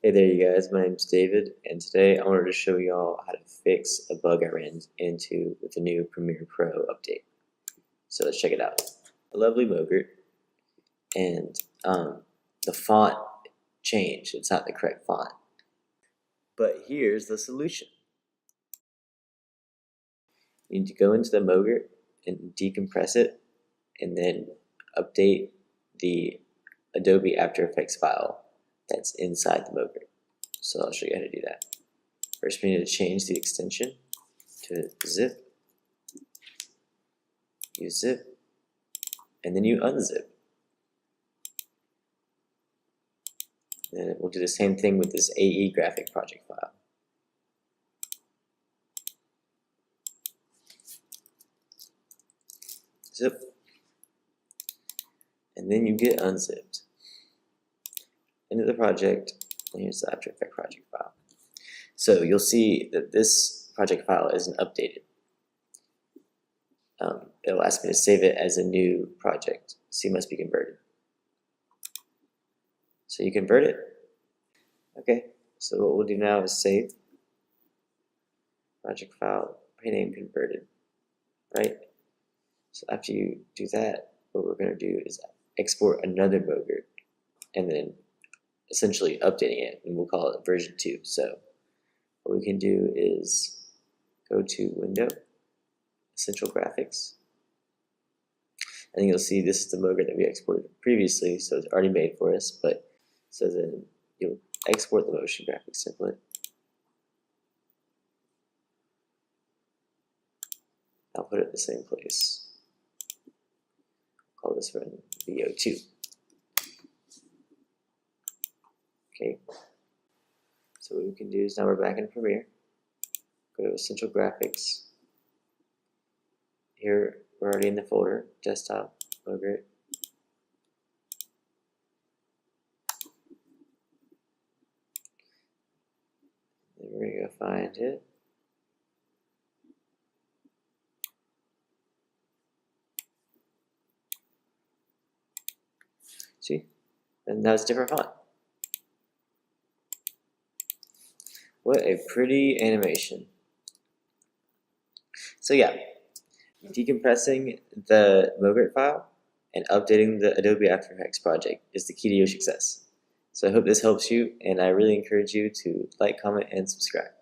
Hey there you guys, my name's David, and today I wanted to show y'all how to fix a bug I ran into with the new Premiere Pro update. So let's check it out. A lovely Mgrt, and the font changed. It's not the correct font. But here's the solution. You need to go into the Mgrt and decompress it, and then update the Adobe After Effects file that's inside the Mgrt. So I'll show you how to do that. First, we need to change the extension to zip. You zip, and then you unzip. Then we'll do the same thing with this AE graphic project file. Zip, and then you get unzipped. Into the project, and here's the After Effects project file. So you'll see that this project file isn't updated. It'll ask me to save it as a new project, so you must be converted. So you convert it. Okay, so what we'll do now is save project file, rename converted, right? So after you do that, what we're going to do is export another Mgrt and then essentially updating it, and we'll call it version 2. So what we can do is go to Window, Essential Graphics. I think you'll see this is the Mgrt that we exported previously, so it's already made for us. But so then you'll export the motion graphics template. I'll put it in the same place. Call this one VO2. Okay. So what we can do is now we're back in Premiere. Go to Essential Graphics. Here we're already in the folder, Desktop, Mgrt. Then we're going to go find it. See? And now it's a different font. What a pretty animation. So yeah, decompressing the Mgrt file and updating the Adobe After Effects project is the key to your success. So I hope this helps you, and I really encourage you to like, comment, and subscribe.